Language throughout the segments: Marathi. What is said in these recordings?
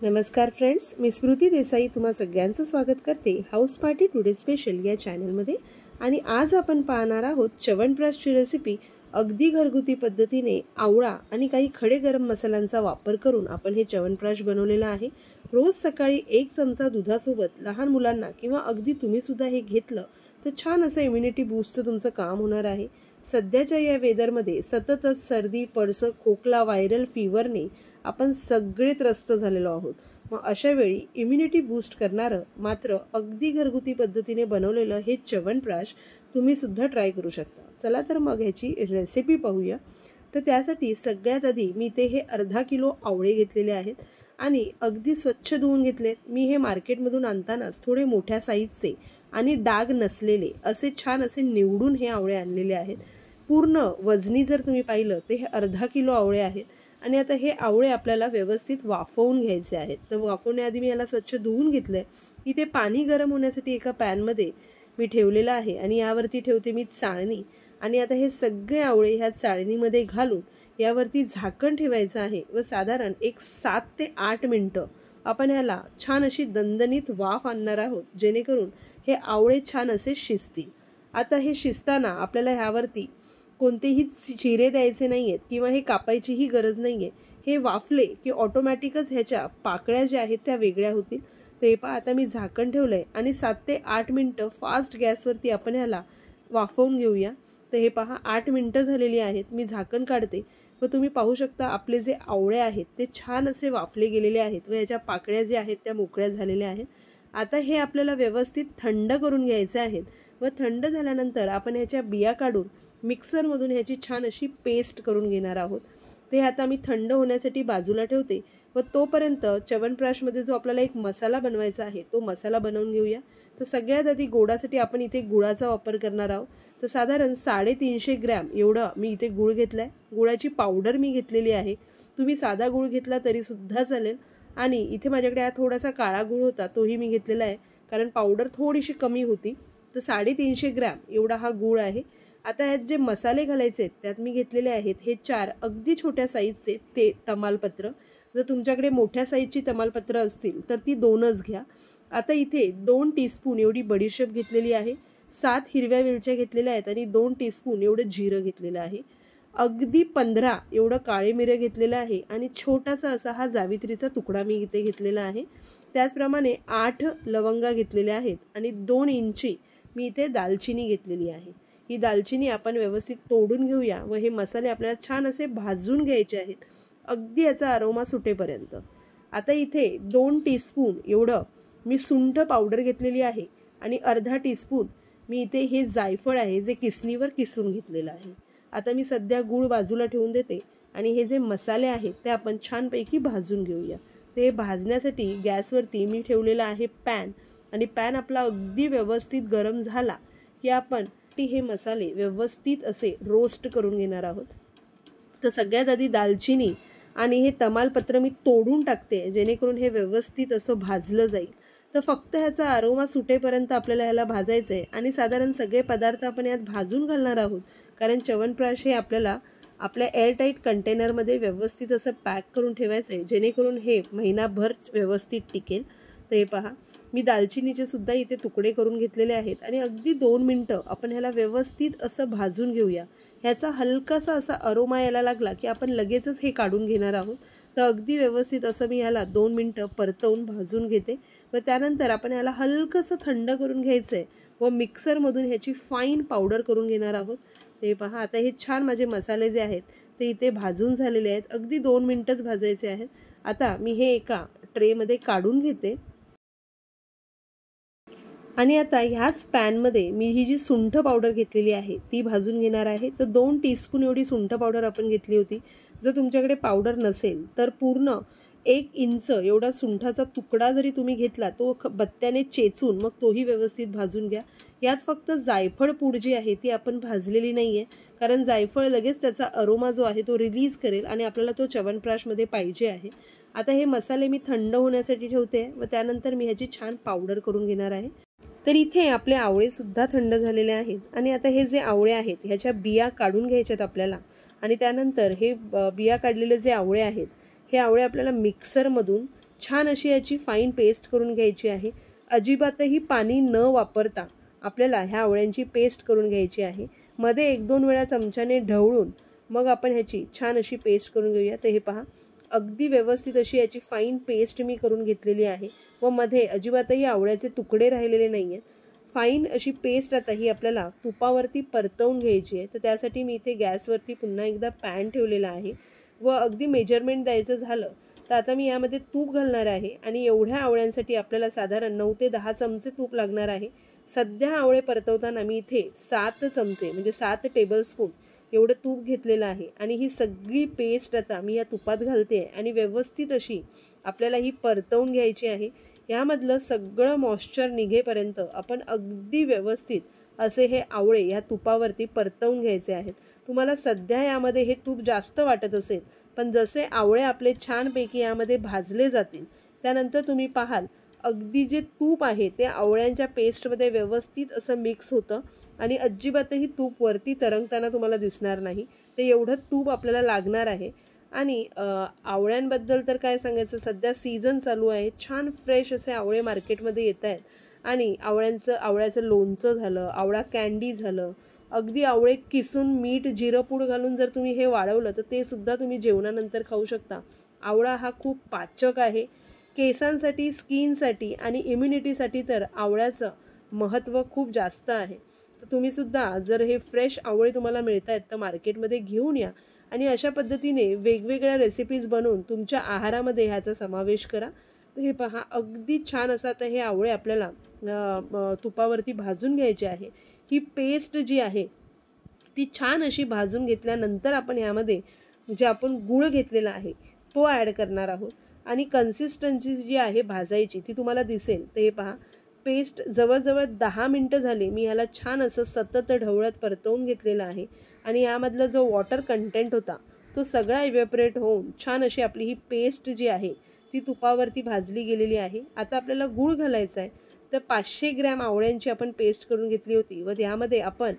नमस्कार फ्रेंड्स, मी स्मृती देसाई तुम्हा सगळ्यांचं स्वागत करते हाऊस पार्टी टुडे स्पेशल या चॅनलमध्ये। आणि आज आपण पाहणार आहोत च्यवनप्रकाशची रेसिपी। अगदी घरगुती पद्धतीने आवळा आणि काही खडे गरम मसाल्यांचा वापर करून आपण हे च्यवनप्रकाश बनवलेला आहे। रोज सकाळी 1 चमचा दुधासोबत लहान मुलांना किंवा अगदी तुम्ही सुद्धा हे घेतलं तर छान असं इम्युनिटी बूस्टचं तुमचं काम होणार आहे। सध्याच्या या वेदरमध्ये सततच सर्दी, पडसं, खोकला, व्हायरल फीवरने आपण सगळे त्रस्त झालेलो आहोत। मग अशा वेळी इम्युनिटी बूस्ट करणारं मात्र अगदी घरगुती पद्धतीने बनवलेलं हे च्यवनप्रकाश तुम्ही सुद्धा ट्राय करू शकता। चला तर मग ह्याची रेसिपी पाहूया। तर त्यासाठी सगळ्यात आधी मी ते हे अर्धा किलो आवळे घेतलेले आहेत आणि अगदी स्वच्छ धुवून घेतलेत। मी हे मार्केटमधून आणतानाच थोडे मोठ्या साईजचे आणि डाग नसलेले असे छान असे निवडून हे आवळे आणलेले आहेत। पूर्ण वजनी जर तुम्ही पाहिलं तर हे अर्धा किलो आवळे आहेत। आणि आता हे आवळे आपल्याला व्यवस्थित वाफवून घ्यायचे आहेत। तर वाफवण्याआधी मी याला स्वच्छ धुवून घेतलंय। इथे पाणी गरम होण्यासाठी एका पॅनमध्ये मी ठेवलेलं आहे आणि यावरती ठेवते मी चाळणी। आणि आता हे सगळे आवळे ह्या चाळणीमध्ये घालून यावरती झाकण ठेवायचं आहे व साधारण एक 7 ते 8 मिनिटं आपण ह्याला छान अशी दणदणीत वाफ आणणार आहोत, जेणेकरून हे आवळे छान असे शिजतील। आता हे शिजताना आपल्याला ह्यावरती कोणतेही चिरे द्यायचे नाहीयेत किंवा हे कापायचीही गरज नाहीये। हे वाफले की ऑटोमॅटिकच ह्याच्या पाकळ्या ज्या आहेत त्या वेगळ्या होतील। ते पहा, आता मी झाकण ठेवलंय आणि 7 ते 8 मिनिटं फास्ट गॅसवरती आपण ह्याला वाफवून घेऊया। तर हे पहा 8 मिनिटं झालेली आहेत। मी झाकण काढते व तुम्ही पाहू शकता आपले जे आवळे आहेत ते छान असे वाफले गेलेले आहेत व याच्या पाकळ्या ज्या आहेत त्या मोकळ्या झालेल्या आहेत। आता हे आपल्याला व्यवस्थित थंड करून घ्यायचे आहेत व थंड झाल्यानंतर आपण ह्याच्या बिया काढून मिक्सरमधून ह्याची छान अशी पेस्ट करून घेणार आहोत। ते आता मी थंड होण्यासाठी बाजूला ठेवते व तोपर्यंत च्यवनप्रकाशमध्ये जो आपल्याला एक मसाला बनवायचा आहे तो मसाला बनवून घेऊया। तर सगळ्यात आधी गोडासाठी आपण इथे गुळाचा वापर करणार आहोत। तर साधारण 350 ग्रॅम एवढा मी इथे गुळ घेतलाय। गुळाची पावडर मी घेतलेली आहे। तुम्ही साधा गुळ घेतला तरी सुद्धा चालेल। आणि इथे माझ्याकडे हा थोडासा काळा गुळ होता, तोही मी घेतलेला आहे, कारण पावडर थोडीशी कमी होती। तर 350 ग्रॅम एवढा हा गुळ आहे। आता ह्यात जे मसाले घालायचे त्यात मी घेतलेले आहेत हे 4 अगदी छोट्या साईजचे ते तमालपत्र। जर तुमच्याकडे मोठ्या साईजची तमालपत्र असतील तर ती 2च घ्या। आता इथे 2 टीस्पून एवढी बडीशेप घेतलेली आहे, 7 हिरव्या वेलच्या घेतलेल्या आहेत आणि 2 टीस्पून एवढं जिरं घेतलेलं आहे। अगदी 15 एवढं काळे मिरे घेतलेलं आहे आणि छोटासा असा हा जावित्रीचा तुकडा मी इथे घेतलेला आहे। त्याचप्रमाणे 8 लवंगा घेतलेल्या आहेत आणि 2 इंची मी इथे दालचिनी घेतलेली आहे। ही दालचिनी आपण व्यवस्थित तोडून घेऊया व हे मसाले आपल्याला छान असे भाजून घ्यायचे आहेत, अगदी याचा अरोमा सुटेपर्यंत। आता इथे 2 टीस्पून एवढं मी सुंठ पावडर घेतलेली आहे आणि अर्धा टीस्पून मी इथे हे जायफळ आहे जे किसणीवर किसून घेतलेलं आहे। आता मी सध्या गूळ बाजूला ठेवून देते आणि हे जे मसाले आहेत ते आपण छानपैकी भाजून घेऊया। ते भाजण्यासाठी गॅसवरती मी ठेवलेला आहे पॅन आणि पॅन आपला अगदी व्यवस्थित गरम झाला की आपण हे मसाले व्यवस्थित असे रोस्ट करून घेणार आहोत। तर सगळ्यात आधी दालचिनी आणि हे तमालपत्र मी तोडून टाकते, जेणेकरून हे व्यवस्थित असं भाजलं जाईल। तर फक्त ह्याचा अरोमा सुटेपर्यंत आपल्याला ह्याला भाजायचं आहे आणि साधारण सगळे पदार्थ आपण यात भाजून घालणार आहोत, कारण च्यवनप्रकाश हे आपल्याला आपल्या एअरटाईट कंटेनरमध्ये व्यवस्थित असं पॅक करून ठेवायचं आहे, जेणेकरून हे महिनाभर व्यवस्थित टिकेल। तर हे पहा, मी दालचिनीचे सुद्धा इथे तुकडे करून घेतलेले आहेत आणि अगदी 2 मिनिटं आपण ह्याला व्यवस्थित असं भाजून घेऊया। ह्याचा हलकासा असा अरोमा यायला लागला की आपण लगेचच हे काढून घेणार आहोत। तर अगदी व्यवस्थित असं मी ह्याला 2 मिनिटं परतवून भाजून घेते व त्यानंतर आपण ह्याला हलकंसं थंड करून घ्यायचं आहे व मिक्सरमधून ह्याची फाईन पावडर करून घेणार आहोत। ते पहा, आता हे छान माझे मसाले जे आहेत ते इथे भाजून झालेले आहेत, अगदी 2 मिनिटंच भाजायचे आहेत। आता मी हे एका ट्रेमध्ये काढून घेते आणि आता ह्याच पॅनमध्ये मी ही जी सुंठ पावडर घेतलेली आहे ती भाजून घेणार आहे। तर 2 टीस्पून एवढी सुंठ पावडर आपण घेतली होती। जर तुमच्याकडे पावडर नसेल तर पूर्ण 1 इंच एवढा सुंठाचा तुकडा जरी तुम्ही घेतला तो बत्त्याने चेचून मग तोही व्यवस्थित भाजून घ्या। यात फक्त जायफळ पूड जी आहे ती आपण भाजलेली नाहीये, कारण जायफळ लगेच त्याचा अरोमा जो आहे तो रिलीज करेल आणि आपल्याला तो च्यवनप्रकाशमध्ये पाहिजे आहे। आता हे मसाले मी थंड होण्यासाठी ठेवते व त्यानंतर मी ह्याची छान पावडर करून घेणार आहे। तर इथे आपले आवळे सुद्धा थंड झालेले आहेत आणि आता हे जे आवळे आहेत ह्याच्या बिया काढून घ्यायच्यात आपल्याला आणि त्यानंतर हे बिया काढलेले जे आवळे आहेत हे आवळे आपल्याला मिक्सरमधून छान अशी याची फाईन पेस्ट करून घ्यायची आहे. अजिबातही पाणी न वापरता आपल्याला ह्या आवळ्यांची पेस्ट करून घ्यायची आहे. मध्ये 1-2 वेळा चमच्याने ढवळून मग आपण ह्याची छान अशी पेस्ट करून घेऊया. तर हे पहा, अगदी व्यवस्थित अशी याची फाईन पेस्ट मी करून घेतलेली आहे व मध्ये अजिबातही आवळ्याचे तुकडे राहिलेले नाही आहेत. फाईन अशी पेस्ट आता ही आपल्याला तुपावरती परतवून घ्यायची आहे. तर त्यासाठी मी इथे गॅसवरती पुन्हा एकदा पॅन ठेवलेला आहे व अगदी मेजरमेंट द्यायचं झालं तर आता मी यामध्ये तूप घालणार आहे आणि एवढ्या आवळ्यांसाठी आपल्याला साधारण 9 ते 10 चमचे तूप लागणार आहे. सध्या आवळे परतवताना मी इथे 7 चमचे म्हणजे 7 टेबलस्पून एवढं तूप घेतलेलं आहे आणि ही सगळी पेस्ट आता मी या तुपात घालते आणि व्यवस्थित अशी आपल्याला ही परतवून घ्यायची आहे. यामधलं सगळं मॉइश्चर निघेपर्यंत आपण अगदी व्यवस्थित असे हे आवळे ह्या तुपावरती परतवून घ्यायचे आहेत. तुम्हाला सध्या यामध्ये हे तूप जास्त वाटत असेल, पण जसे आवळे आपले छानपैकी यामध्ये भाजले जातील त्यानंतर तुम्ही पाहाल अगदी जे तूप आहे ते आवळ्यांच्या पेस्टमध्ये व्यवस्थित असं मिक्स होतं आणि अजिबातही तूप वरती तरंगताना तुम्हाला दिसणार नाही. ते एवढं तूप आपल्याला लागणार आहे. आणि आवळ्यांबद्दल तर काय सांगायचं, सध्या सीझन चालू आहे. छान फ्रेश असे आवळे मार्केटमध्ये येत आहेत आणि आवळ्याचं लोणचं झालं, आवळा कँडी झालं, अगदी आवळे किसून मीठ जिरंपूड घालून जर तुम्ही हे वाळवलं तर ते सुद्धा तुम्ही जेवणानंतर खाऊ शकता. आवळा हा खूप पाचक आहे. केसांसाठी, स्किनसाठी आणि इम्युनिटीसाठी तर आवळ्याचं महत्त्व खूप जास्त आहे. तर तुम्ही सुद्धा जर हे फ्रेश आवळे तुम्हाला मिळत आहेत तर मार्केटमध्ये घेऊन या आणि अशा पद्धतीने वेगवेगळ्या रेसिपीज बनवून तुमच्या आहारामध्ये ह्याचा समावेश करा. हे पहा, अगदी छान असं आता हे आवळे आपल्याला तुपावरती भाजून घ्यायचे आहे. ही पेस्ट जी आहे ती छान अशी भाजून घेतल्यानंतर आपण यामध्ये जे आपण गूळ घेतलेला आहे तो ॲड करणार आहोत आणि कन्सिस्टन्सी जी आहे भाजायची ती तुम्हाला दिसेल. तर हे पहा, पेस्ट जवळजवळ 10 मिनटं झाली मी ह्याला छान असं सतत ढवळत परतवून घेतलेलं आहे आणि यामधला जो वॉटर कंटेंट होता तो सगळा इव्हॅपोरेट होऊन छान अशी आपली ही पेस्ट जी आहे ती तुपावरती भाजली गेलेली आहे. आता आपल्याला गूळ घालायचा आहे. तर 500 ग्रॅम आवळ्यांची आपण पेस्ट करून घेतली होती व यामध्ये आपण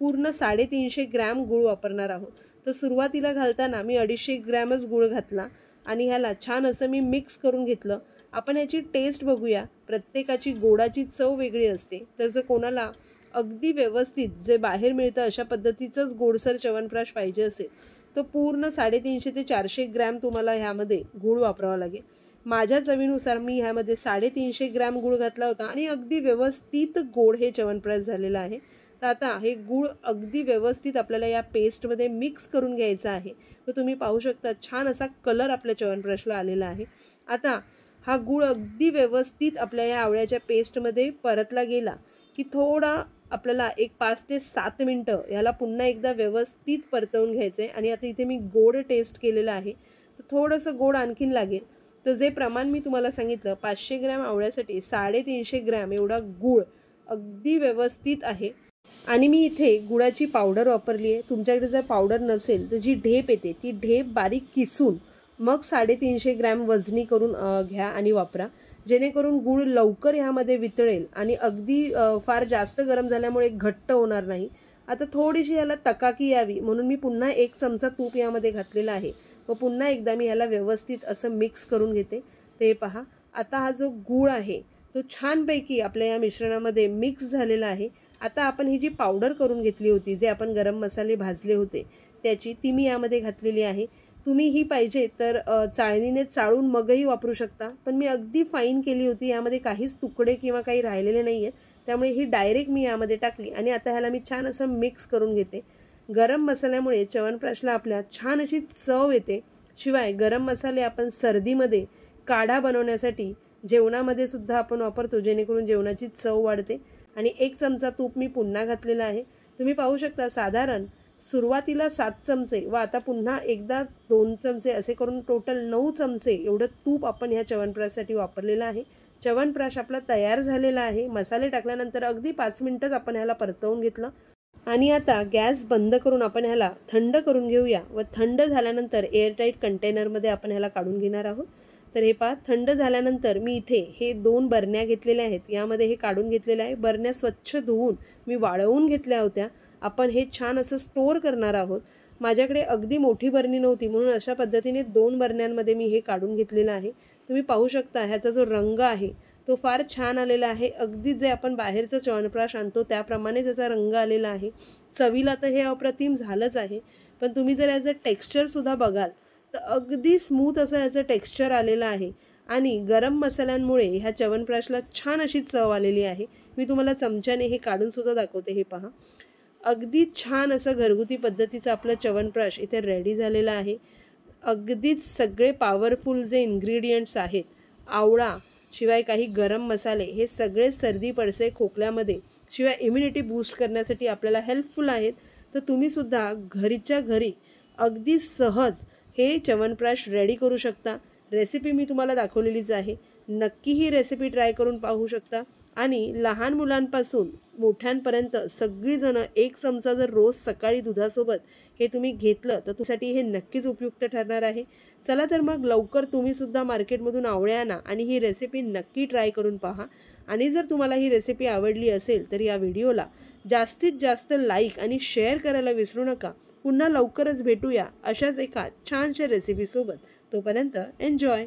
पूर्ण 350 ग्रॅम गूळ वापरणार आहोत. तर सुरुवातीला घालताना मी 250 ग्रॅमच गूळ घातला आणि ह्याला छान असं मी मिक्स करून घेतलं. आपण याची टेस्ट बघूया. प्रत्येकाची गोडाची चव वेगळी असते. तर जर कोणाला अगदी व्यवस्थित जे बाहेर मिळतं अशा पद्धतीचंच गोडसर च्यवनप्राश पाहिजे असेल तर पूर्ण 350 ते 400 ग्रॅम तुम्हाला ह्यामध्ये गूळ वापरावा लागेल. माझ्या चवीनुसार मी ह्यामध्ये 350 ग्रॅम गूळ घातला होता आणि अगदी व्यवस्थित गोड हे च्यवनप्राश झालेलं आहे. तर आता हे गूळ अगदी व्यवस्थित आपल्याला या पेस्टमध्ये मिक्स करून घ्यायचं आहे. तर तुम्ही पाहू शकता छान असा कलर आपल्या च्यवनप्राशला आलेला आहे. आता हा गूळ अगदी व्यवस्थित आपल्या या आवळ्याच्या पेस्टमध्ये परतला गेला की थोडा आपल्याला एक 5 ते 7 मिनटं याला पुन्हा एकदा व्यवस्थित परतवून घ्यायचं आहे. आणि आता इथे मी गोड टेस्ट केलेलं आहे तर थोडंसं गोड आणखीन लागेल. तर जे प्रमाण मी तुम्हाला सांगितलं 500 ग्रॅम आवळ्यासाठी 350 ग्रॅम एवढा गूळ अगदी व्यवस्थित आहे. आणि मी इथे गुळाची पावडर वापरली आहे. तुमच्याकडे जर पावडर नसेल तर जी ढेप येते ती ढेप बारीक किसून मग 350 ग्रॅम वजनी करून घ्या आणि वापरा, जेणेकरून गूळ लवकर ह्यामध्ये वितळेल आणि अगदी फार जास्त गरम झाल्यामुळे घट्ट होणार नाही. आता थोडीशी ह्याला तकाकी यावी म्हणून मी पुन्हा 1 चमचा तूप यामध्ये घातलेला आहे व पुन्हा एकदा मी ह्याला व्यवस्थित असं मिक्स करून घेते. ते पहा, आता हा जो गूळ आहे तो छानपैकी आपल्या या मिश्रणामध्ये मिक्स झालेला आहे. आता आपण ही जी पावडर करून घेतली होती, जे आपण गरम मसाले भाजले होते त्याची, ती मी यामध्ये घातलेली आहे. तुम्ही ही पाहिजे तर चाळणीने चाळून मगही वापरू शकता, पण मी अगदी फाईन केली होती. यामध्ये काहीच तुकडे किंवा काही राहिलेले नाही आहेत, त्यामुळे ही डायरेक्ट मी यामध्ये टाकली आणि आता ह्याला मी छान असं मिक्स करून घेते. गरम मसाल्यामुळे च्यवनप्राशला आपल्या छान अशी चव येते. शिवाय गरम मसाले आपण सर्दीमध्ये, काढा बनवण्यासाठी, जेवणामध्ये सुद्धा आपण वापरतो, जेणेकरून जेवणाची चव वाढते. आणि 1 चमचा तूप मी पुन्हा घातलेला आहे. तुम्ही पाहू शकता साधारण सुरुवातीला 7 चमचे व आता पुन्हा एकदा 2 चमचे असे करून टोटल 9 चमचे एवढं तूप आपण ह्या च्यवनप्राशसाठी वापरलेलं आहे. च्यवनप्राश आपला तयार झालेला आहे. मसाले टाकल्यानंतर अगदी 5 मिनिटच आपण ह्याला परतवून घेतलं आणि आता गॅस बंद करून आपण ह्याला थंड करून घेऊया व थंड झाल्यानंतर एअरटाईट कंटेनरमध्ये आपण ह्याला काढून घेणार आहोत. तर हे पहा, थंड झाल्यानंतर मी इथे हे 2 बरण्या घेतलेल्या आहेत, यामध्ये हे काढून घेतलेलं आहे. बरण्या स्वच्छ धुवून मी वाळवून घेतल्या होत्या. आपण हे छान असं स्टोअर करणार आहोत. माझ्याकडे अगदी मोठी बरणी नव्हती म्हणून अशा पद्धतीने 2 बरण्यांमध्ये मी हे काढून घेतलेलं आहे. तुम्ही पाहू शकता ह्याचा जो रंग आहे तो फार छान आलेला आहे. अगदी जे आपण बाहेरचं च्यवनप्राश आणतो त्याप्रमाणे त्याचा रंग आलेला आहे. चवीला तर हे अप्रतिम झालंच आहे, पण तुम्ही जर याचं टेक्स्चरसुद्धा बघाल तर अगदी स्मूथ असं याचं टेक्स्चर आलेलं आहे आणि गरम मसाल्यांमुळे ह्या च्यवनप्राशला छान अशी चव आलेली आहे. मी तुम्हाला चमच्याने हे काढूनसुद्धा दाखवते. हे पहा, अगदी छान असं घरगुती पद्धतीचं आपलं च्यवनप्राश इथे रेडी झालेलं आहे. अगदीच सगळे पॉवरफुल जे इन्ग्रेडियंट्स आहेत, आवळा शिवाय काही गरम मसाले, हे सगळे सर्दी पडसे खोकल्यामध्ये शिवाय इम्युनिटी बूस्ट करण्यासाठी आपल्याला हेल्पफुल आहेत. तर तुम्हीसुद्धा घरीच्या घरी अगदी सहज हे च्यवनप्राश रेडी करू शकता. रेसिपी मी तुम्हाला दाखवलेलीच आहे. नक्की ही रेसिपी ट्राय करून पाहू शकता आणि लहान मुलांपासून मोठ्यांपर्यंत सगळीजणं एक चमचा जर रोज सकाळी दुधासोबत हे तुम्ही घेतलं तर तुमच्यासाठी हे नक्कीच उपयुक्त ठरणार आहे. चला तर मग लवकर तुम्हीसुद्धा मार्केटमधून आवळे आणा आणि ही रेसिपी नक्की ट्राय करून पहा. आणि जर तुम्हाला ही रेसिपी आवडली असेल तर या व्हिडिओला जास्तीत जास्त लाईक आणि शेअर करायला विसरू नका. पुन्हा लवकरच भेटूया अशाच एका छानशा रेसिपीसोबत. तोपर्यंत एन्जॉय.